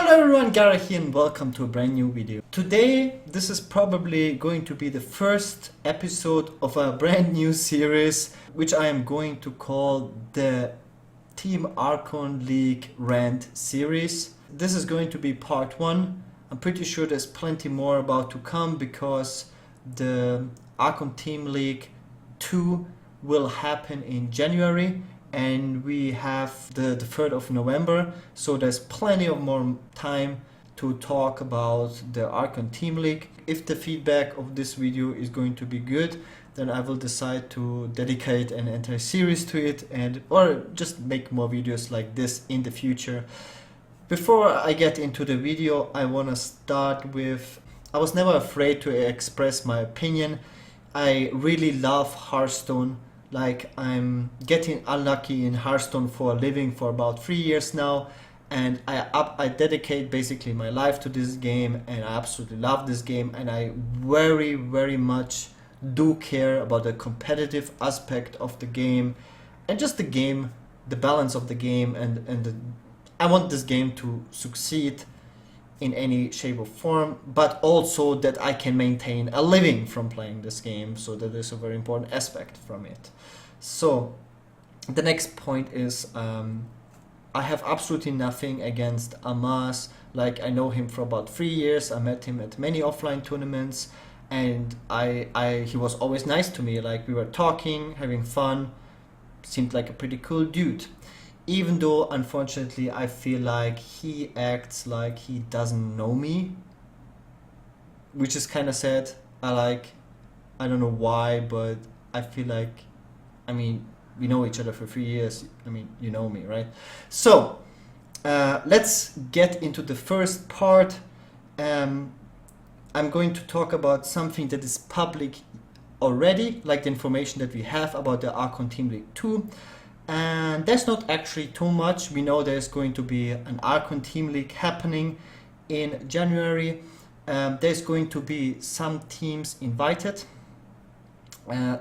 Hello everyone, Gaara here and welcome to a brand new video. Today, this is probably going to be the first episode of a brand new series, which I am going to call the Team Archon League Rant series. This is going to be part 1. I'm pretty sure there's plenty more about to come because the Archon Team League 2 will happen in January. And we have the 3rd of November, so there's plenty of more time to talk about the Archon Team League. If the feedback of this video is going to be good, then I will decide to dedicate an entire series to it or just make more videos like this in the future. Before I get into the video, I want to start with, I was never afraid to express my opinion. I really love Hearthstone. Like, I'm getting unlucky in Hearthstone for a living for about 3 years now, and I dedicate basically my life to this game, and I absolutely love this game, and I very much do care about the competitive aspect of the game and just the game, the balance of the game, I want this game to succeed in any shape or form, but also that I can maintain a living from playing this game, so that is a very important aspect from it. So the next point is I have absolutely nothing against Amas. Like, I know him for about 3 years. I met him at many offline tournaments, and he was always nice to me. Like, we were talking, having fun, seemed like a pretty cool dude. Even though, unfortunately, I feel like he acts like he doesn't know me, which is kind of sad. I don't know why, but I feel like, I mean, we know each other for 3 years. I mean, you know me, right? So, let's get into the first part. I'm going to talk about something that is public already, like the information that we have about the Archon Team League 2. And there's not actually too much. We know there's going to be an Archon Team League happening in January. There's going to be some teams invited,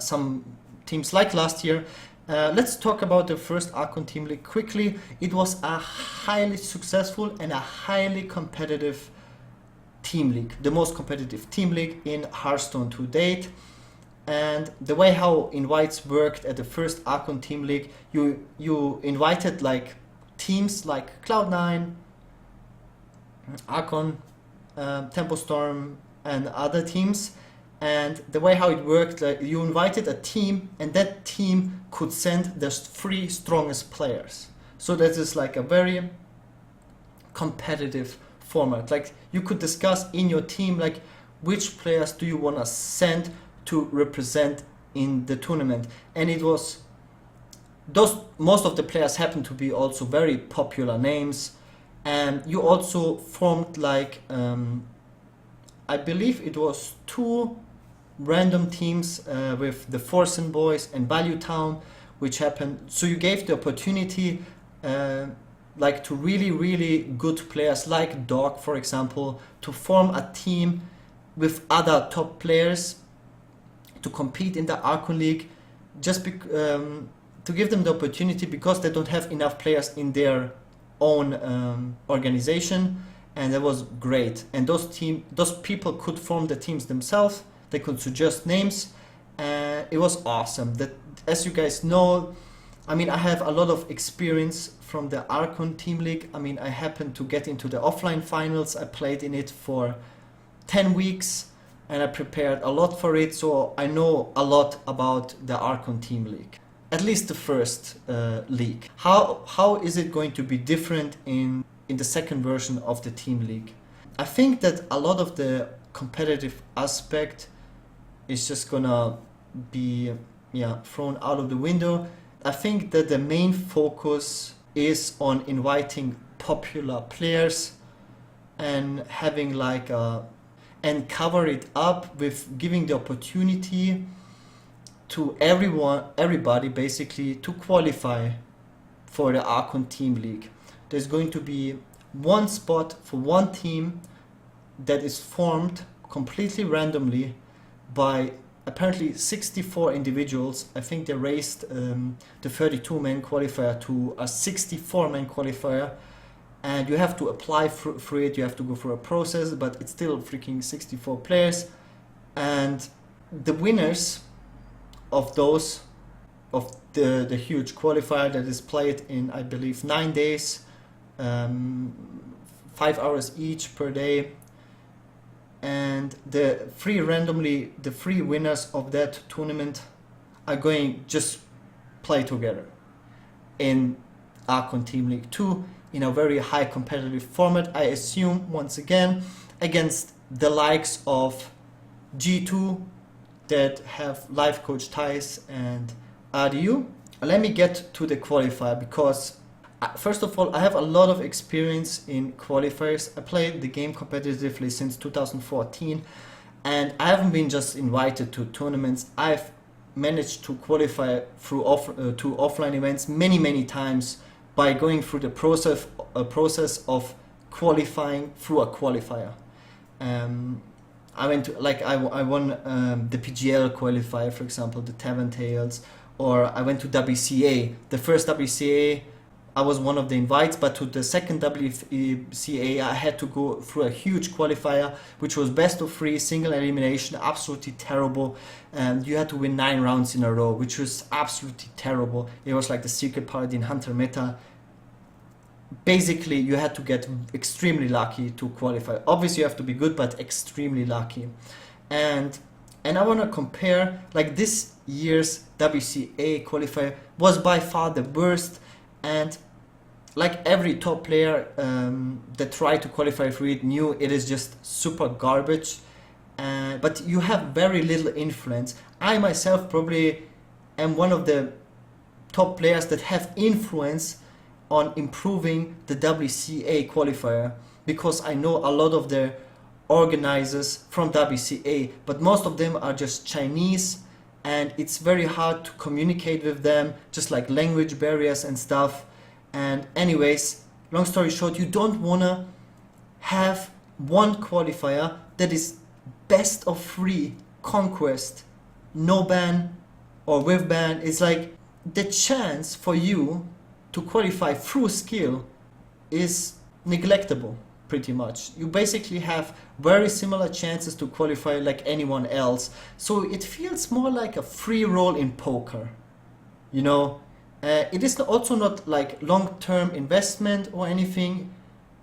some teams like last year. Let's talk about the first Archon Team League quickly. It was a highly successful and a highly competitive team league, the most competitive team league in Hearthstone to date. And the way how invites worked at the first Archon Team League, you invited like teams like Cloud9, Archon, Tempo Storm, and other teams. And the way how it worked, like, you invited a team, and that team could send the 3 strongest players. So that is like a very competitive format. Like, you could discuss in your team, like, which players do you want to send to represent in the tournament. And it was most of the players happen to be also very popular names, and you also formed like I believe it was 2 random teams with the Forsen Boys and Value Town, which happened. So you gave the opportunity like to really good players like Dog, for example, to form a team with other top players to compete in the Archon League, just to give them the opportunity, because they don't have enough players in their own organization. And that was great. And those people could form the teams themselves. They could suggest names. It was awesome. That, as you guys know, I mean, I have a lot of experience from the Archon Team League. I mean, I happened to get into the offline finals. I played in it for 10 weeks. And I prepared a lot for it, so I know a lot about the Archon Team League. At least the first league. How is it going to be different in the second version of the Team League? I think that a lot of the competitive aspect is just gonna be thrown out of the window. I think that the main focus is on inviting popular players and having like and cover it up with giving the opportunity to everybody basically to qualify for the Archon Team League. There's going to be one spot for one team that is formed completely randomly by apparently 64 individuals. I think they raised the 32-man qualifier to a 64-man qualifier, and you have to apply for it, you have to go through a process, but it's still freaking 64 players. And the winners of those, of the huge qualifier that is played in, I believe, 9 days, 5 hours each per day, and the three winners of that tournament are going just play together in Archon Team League 2 in a very high competitive format, I assume, once again, against the likes of G2 that have life coach Thijs and RDU. Let me get to the qualifier, because first of all, I have a lot of experience in qualifiers. I played the game competitively since 2014, and I haven't been just invited to tournaments. I've managed to qualify through to offline events many times by going through the process of qualifying through a qualifier. I went to, like, I won the PGL qualifier, for example, the Tavern Tales, or I went to WCA. The first WCA, I was one of the invites, but to the second WCA, I had to go through a huge qualifier, which was best of 3, single elimination, absolutely terrible. And you had to win 9 rounds in a row, which was absolutely terrible. It was like the Secret Paladin Hunter meta. Basically, you had to get extremely lucky to qualify. Obviously, you have to be good, but extremely lucky. And I want to compare, like, this year's WCA qualifier was by far the worst, and like every top player that tried to qualify for it knew it is just super garbage. But you have very little influence. I myself probably am one of the top players that have influence on improving the WCA qualifier, because I know a lot of the organizers from WCA, but most of them are just Chinese, and it's very hard to communicate with them, just like language barriers and stuff. And anyways, long story short, you don't wanna have one qualifier that is best of 3 conquest, no ban or with ban. It's like the chance for you to qualify through skill is neglectable, pretty much. You basically have very similar chances to qualify like anyone else. So it feels more like a free roll in poker, you know. It is also not like long-term investment or anything,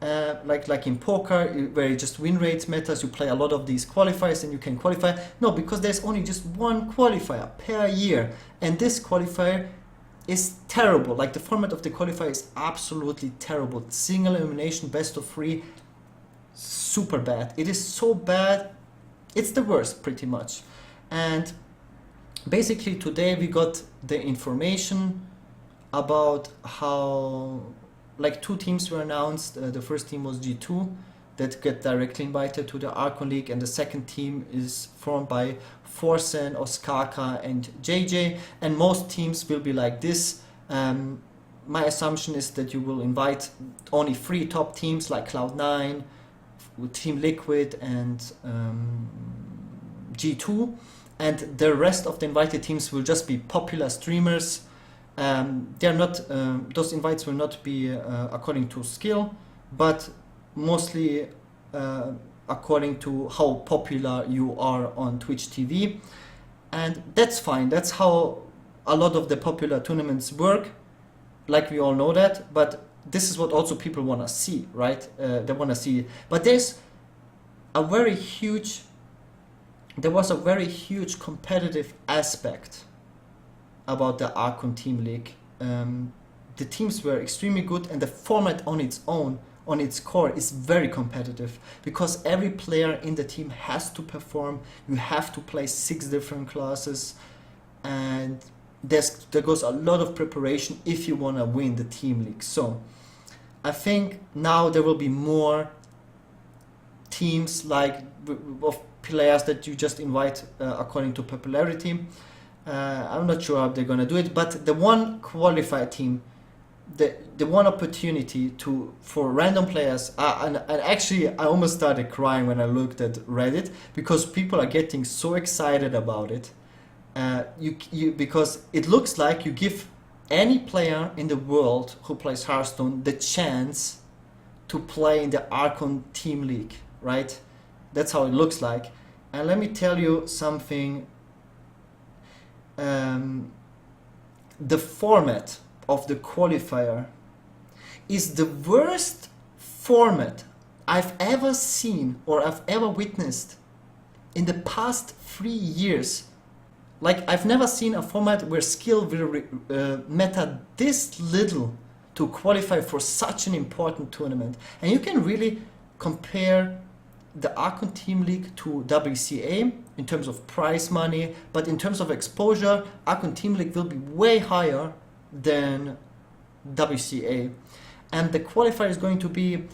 like in poker, where it just win rates matters. You play a lot of these qualifiers and you can qualify. No, because there's only just one qualifier per year, and this qualifier is terrible. Like, the format of the qualifier is absolutely terrible. Single elimination, best of 3, super bad. It is so bad, it's the worst, pretty much. And basically today we got the information about how, like, 2 teams were announced. The first team was G2 that get directly invited to the Archon League, and the second team is formed by Forsen, Oskaka and JJ, and most teams will be like this. My assumption is that you will invite only 3 top teams like Cloud9, Team Liquid and G2, and the rest of the invited teams will just be popular streamers. They're not, those invites will not be according to skill, but mostly according to how popular you are on Twitch TV. And that's fine. That's how a lot of the popular tournaments work, like we all know that. But this is what also people want to see, right? They want to see it. But there was a very huge competitive aspect about the Archon Team League. The teams were extremely good, and the format on its own, on its core, is very competitive, because every player in the team has to perform. You have to play 6 different classes, and there goes a lot of preparation if you want to win the team league. So I think now there will be more teams, like, of players that you just invite according to popularity. I'm not sure how they're gonna do it, but the one qualified team, the one opportunity for random players, and actually I almost started crying when I looked at Reddit, because people are getting so excited about it. Because it looks like you give any player in the world who plays Hearthstone the chance to play in the Archon Team League, right? That's how it looks like. And let me tell you something. The format of the qualifier is the worst format I've ever seen or I've ever witnessed in the past 3 years. Like, I've never seen a format where skill will matter this little to qualify for such an important tournament. And you can really compare the Archon Team League to WCA in terms of prize money, but in terms of exposure, Archon Team League will be way higher than WCA. And the qualifier is going to be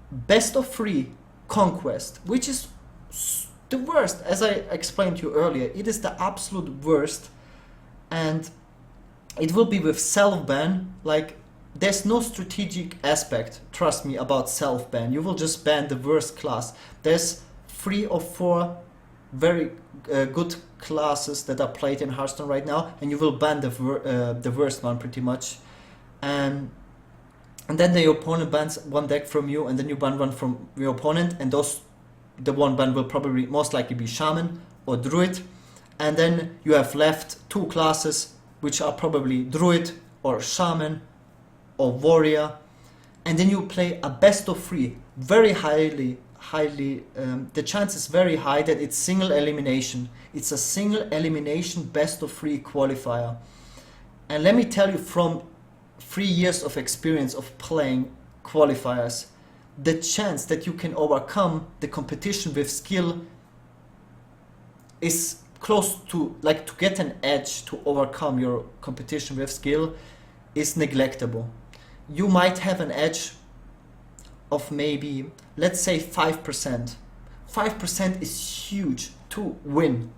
best of 3 conquest, which is the worst. As I explained to you earlier, it is the absolute worst, and it will be with self-ban. Like, there's no strategic aspect, trust me, about self-ban. You will just ban the worst class. There's 3 or 4 very good classes that are played in Hearthstone right now, and you will ban the worst one pretty much. And then the opponent bans one deck from you, and then you ban one from your opponent, and the one ban will probably most likely be Shaman or Druid. And then you have left 2 classes, which are probably Druid or Shaman or Warrior. And then you play a best of 3, very highly, the chance is very high that it's single elimination. It's a single elimination best of 3 qualifier. And let me tell you, from 3 years of experience of playing qualifiers, the chance that you can overcome the competition with skill is close to, like, to get an edge to overcome your competition with skill is neglectable. You might have an edge of maybe, let's say 5%. 5% is huge to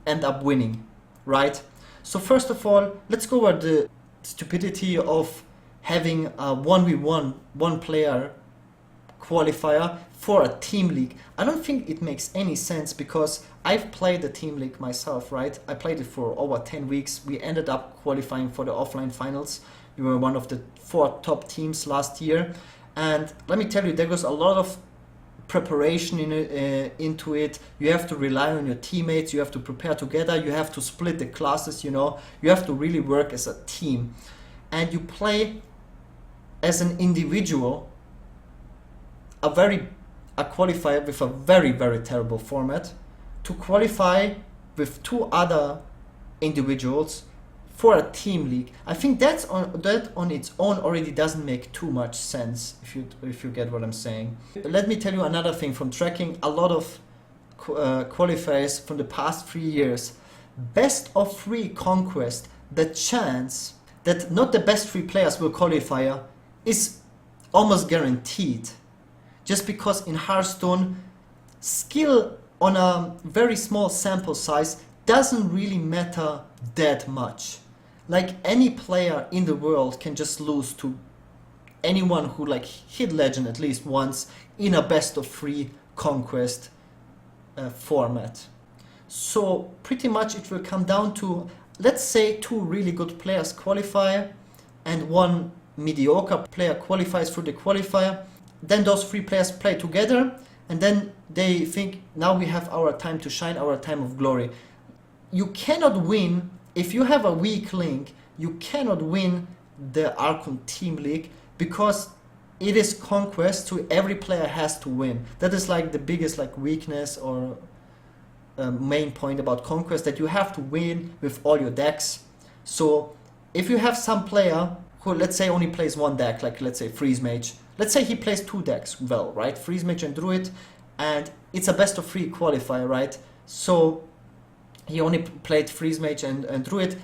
end up winning, right? So first of all, let's go over the stupidity of having a 1v1, one player qualifier for a team league. I don't think it makes any sense, because I've played the team league myself, right? I played it for over 10 weeks. We ended up qualifying for the offline finals. We were one of the 4 top teams last year. And let me tell you, there was a lot of preparation into it. You have to rely on your teammates. You have to prepare together. You have to split the classes, you know. You have to really work as a team. And you play as an individual a qualifier with a very, very terrible format to qualify with 2 other individuals for a team league. I think that on its own already doesn't make too much sense, if you get what I'm saying. Let me tell you another thing from tracking a lot of qualifiers from the past 3 years. Best of 3 conquest, the chance that not the best 3 players will qualify is almost guaranteed. Just because in Hearthstone, skill on a very small sample size doesn't really matter that much. Like, any player in the world can just lose to anyone who like hit legend at least once in a best of 3 conquest format. So pretty much it will come down to, let's say 2 really good players qualify and 1 mediocre player qualifies for the qualifier. Then those 3 players play together, and then they think, now we have our time to shine, our time of glory. You cannot win, if you have a weak link, you cannot win the Archon Team League, because it is conquest, so every player has to win. That is like the biggest like weakness or main point about conquest, that you have to win with all your decks. So if you have some player who, let's say, only plays 1 deck, like let's say Freeze Mage, let's say he plays 2 decks, well, right? Freeze Mage and Druid, and it's a best of 3 qualifier, right? So he only played Freeze Mage and Druid,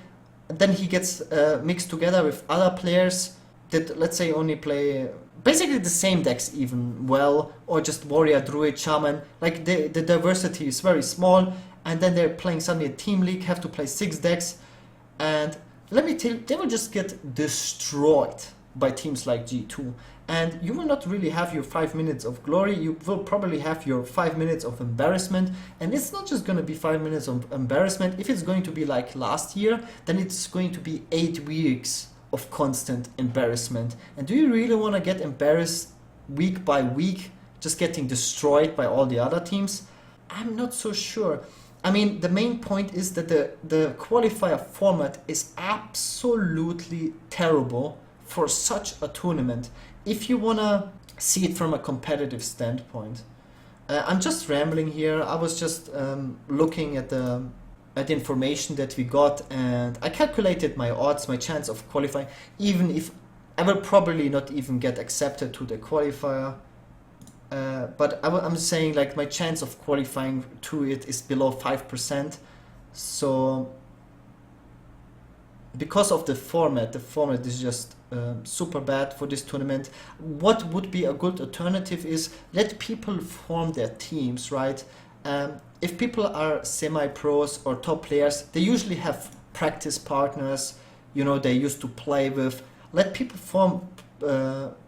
and then he gets mixed together with other players that, let's say, only play basically the same decks even, well, or just Warrior, Druid, Shaman. Like, the diversity is very small, and then they're playing suddenly a team league, have to play 6 decks, and let me tell you, they will just get destroyed by teams like G2. And you will not really have your 5 minutes of glory, you will probably have your 5 minutes of embarrassment. And it's not just going to be 5 minutes of embarrassment. If it's going to be like last year, then it's going to be 8 weeks of constant embarrassment. And do you really want to get embarrassed week by week just getting destroyed by all the other teams? I'm not so sure. I mean, the main point is that the qualifier format is absolutely terrible for such a tournament. If you want to see it from a competitive standpoint. I'm just rambling here. I was just looking at the information that we got, and I calculated my odds, my chance of qualifying, even if I will probably not even get accepted to the qualifier. But I'm saying like my chance of qualifying to it is below 5%. So because of the format is just super bad for this tournament. What would be a good alternative is let people form their teams, right? If people are semi-pros or top players, they usually have practice partners, you know, they used to play with. Let people form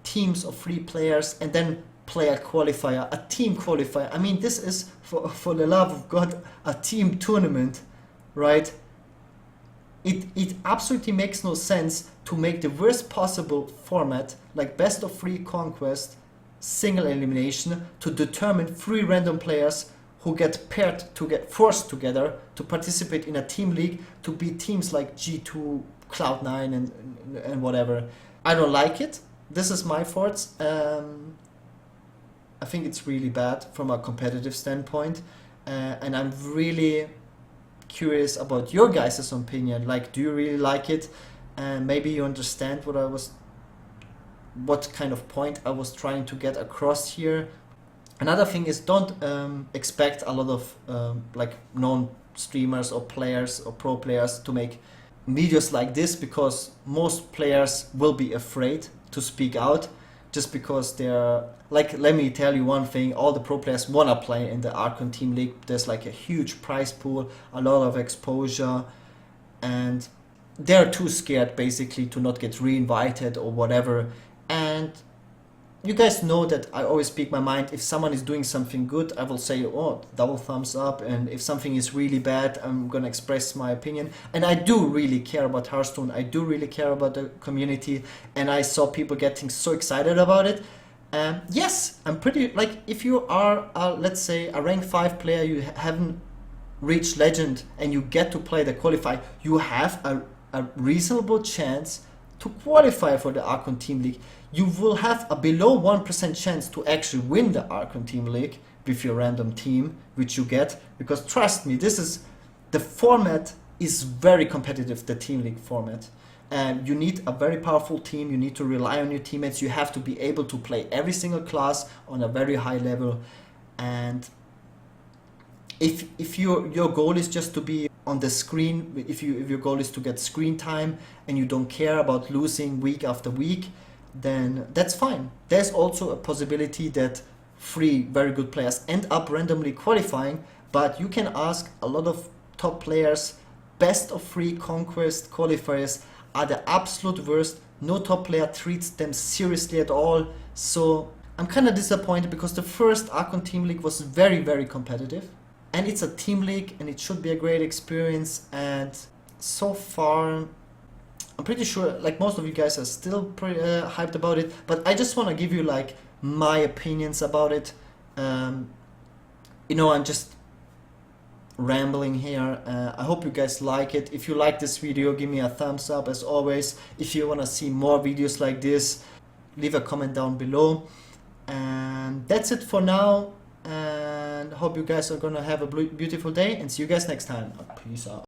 teams of 3 players and then play a qualifier, a team qualifier. I mean, this is, for the love of God, a team tournament, right? It absolutely makes no sense to make the worst possible format, like best of 3 conquest, single elimination, to determine 3 random players who get paired to get forced together to participate in a team league to beat teams like G2, Cloud9 and whatever. I don't like it. This is my thoughts. I think it's really bad from a competitive standpoint, and I'm really curious about your guys' opinion. Like, do you really like it? And maybe you understand what kind of point I was trying to get across here. Another thing is, don't expect a lot of like known streamers or players or pro players to make videos like this, because most players will be afraid to speak out just because they're like, let me tell you one thing, all the pro players want to play in the Archon Team League. There's like a huge prize pool, a lot of exposure, and they're too scared basically to not get re-invited or whatever. And you guys know that I always speak my mind. If someone is doing something good, I will say, oh, double thumbs up. And if something is really bad, I'm going to express my opinion. And I do really care about Hearthstone. I do really care about the community. And I saw people getting so excited about it. Yes, I'm pretty, like, if you are, let's say, a rank 5 player, you haven't reached legend, and you get to play the qualifier, you have a reasonable chance to qualify for the Archon Team League. You will have a below 1% chance to actually win the Archon Team League with your random team, which you get, because trust me, the format is very competitive, the Team League format. And you need a very powerful team, you need to rely on your teammates, you have to be able to play every single class on a very high level. And if your goal is just to be on the screen, if your goal is to get screen time and you don't care about losing week after week, then that's fine. There's also a possibility that 3 very good players end up randomly qualifying, but you can ask a lot of top players, best of 3 conquest qualifiers are the absolute worst. No top player treats them seriously at all. So I'm kind of disappointed, because the first Archon Team League was very, very competitive. And it's a team league, and it should be a great experience. And so far, I'm pretty sure like most of you guys are still pretty hyped about it. But I just want to give you like my opinions about it. You know, I'm just rambling here. I hope you guys like it. If you like this video, give me a thumbs up as always. If you want to see more videos like this, leave a comment down below. And that's it for now. And hope you guys are gonna have a beautiful day, and see you guys next time. Peace out.